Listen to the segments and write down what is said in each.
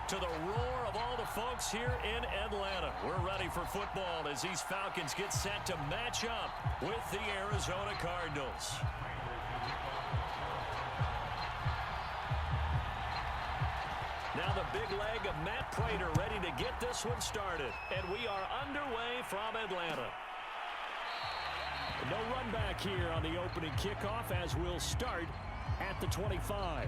to the roar of all the folks here in Atlanta. We're ready for football as these Falcons get set to match up with the Arizona Cardinals. Now the big leg of Matt Prater ready to get this one started. And we are underway from Atlanta. No run back here on the opening kickoff as we'll start at the 25.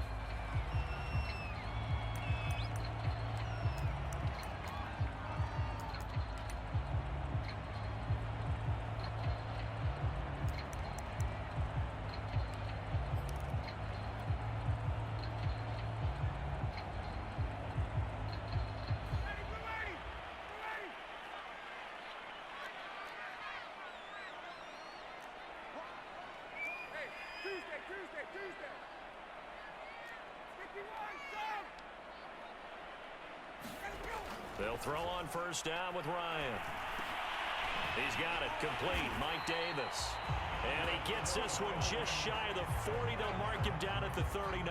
They'll throw on first down with Ryan. He's got it complete. Mike Davis. And he gets this one just shy of the 40. They'll mark him down at the 39.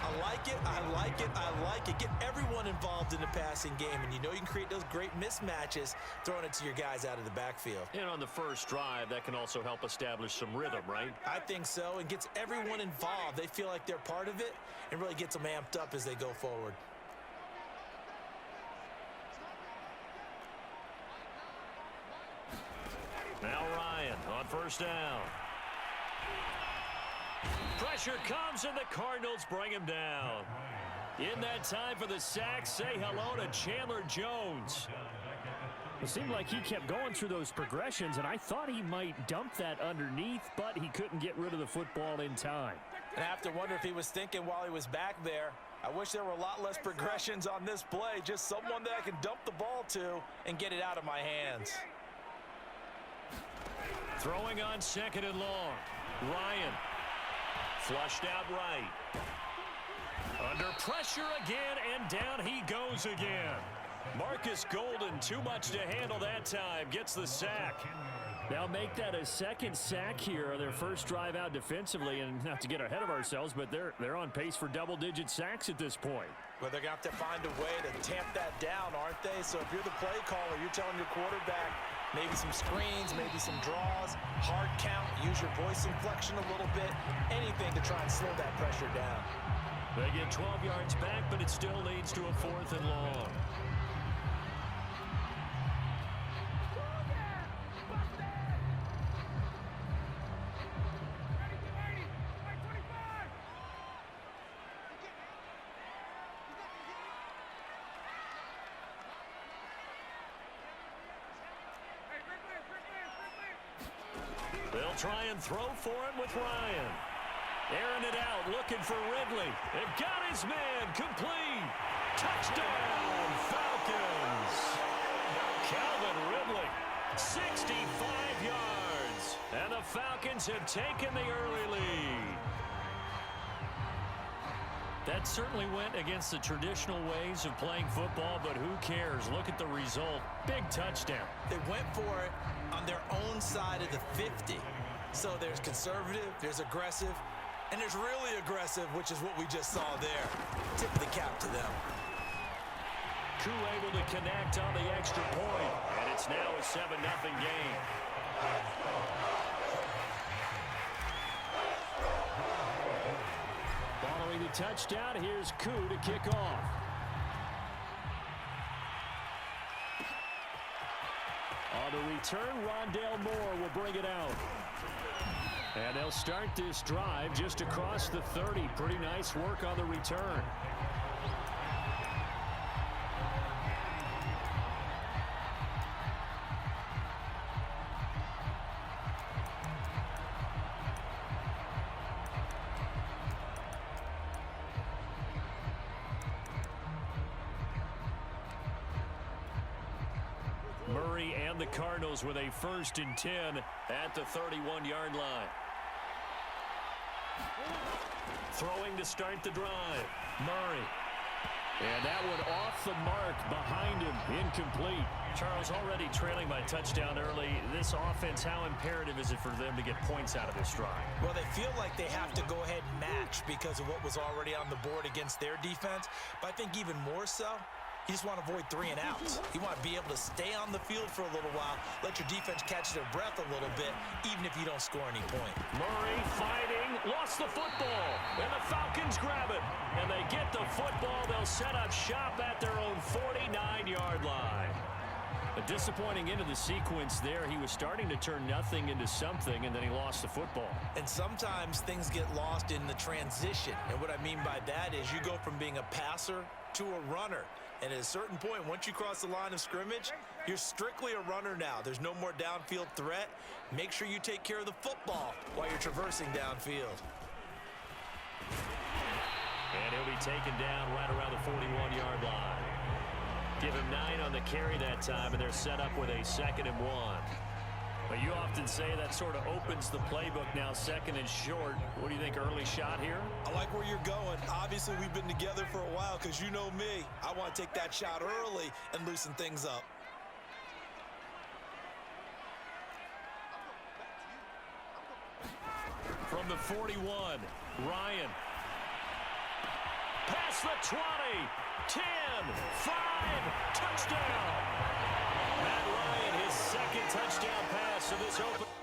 I like it, I like it, I like it. Get everyone involved in the passing game, and you know you can create those great mismatches throwing it to your guys out of the backfield. And on the first drive, that can also help establish some rhythm, right? I think so. It gets everyone involved. They feel like they're part of it and really gets them amped up as they go forward. Now Ryan on first down. Pressure comes, and the Cardinals bring him down. In that time for the sack, say hello to Chandler Jones. It seemed like he kept going through those progressions, and I thought he might dump that underneath, but he couldn't get rid of the football in time. And I have to wonder if he was thinking while he was back there, I wish there were a lot less progressions on this play, just someone that I can dump the ball to and get it out of my hands. Throwing on second and long. Ryan. Flushed out right. Under pressure again, and down he goes again. Marcus Golden, too much to handle that time, gets the sack. They'll make that a second sack here on their first drive out defensively, and not to get ahead of ourselves, but they're on pace for double-digit sacks at this point. Well, they're going to have to find a way to tamp that down, aren't they? So if you're the play caller, you're telling your quarterback maybe some screens, maybe some draws, hard count, use your voice inflection a little bit, anything to try and slow that pressure down. They get 12 yards back, but it still leads to a 4th and long. They'll try and throw for it with Ryan. Airing it out, looking for Ridley. They've got his man, complete. Touchdown, Falcons. Calvin Ridley, 65 yards. And the Falcons have taken the early lead. That certainly went against the traditional ways of playing football, but who cares? Look at the result. Big touchdown. They went for it on their own side of the 50. So there's conservative, there's aggressive, and there's really aggressive, which is what we just saw there. Tip of the cap to them. Koo able to connect on the extra point, and it's now a 7-0 game. Following the touchdown, here's Koo to kick off. On the return, Rondale Moore will bring it out. And they'll start this drive just across the 30. Pretty nice work on the return. Murray and the Cardinals with a 1st and 10 at the 31-yard line. Throwing to start the drive. Murray. And that one off the mark behind him, incomplete. Charles, already trailing by touchdown early. This offense, how imperative is it for them to get points out of this drive? Well, they feel like they have to go ahead and match because of what was already on the board against their defense. But I think even more so, you just want to avoid 3 and outs. You want to be able to stay on the field for a little while, let your defense catch their breath a little bit, even if you don't score any point. Murray fighting, lost the football, and the Falcons grab it. And they get the football. They'll set up shop at their own 49-yard line. A disappointing end of the sequence there. He was starting to turn nothing into something, and then he lost the football. And sometimes things get lost in the transition. And what I mean by that is you go from being a passer to a runner. And at a certain point, once you cross the line of scrimmage, you're strictly a runner now. There's no more downfield threat. Make sure you take care of the football while you're traversing downfield. And he'll be taken down right around the 41-yard line. Give him 9 on the carry that time, and they're set up with a 2nd and 1. But you often say that sort of opens the playbook now, 2nd and short. What do you think, early shot here? I like where you're going. Obviously, we've been together for a while because you know me. I want to take that shot early and loosen things up. From the 41, Ryan. Past the 20, 10, 5, touchdown. Matt Ryan, his 2nd touchdown pass of this open.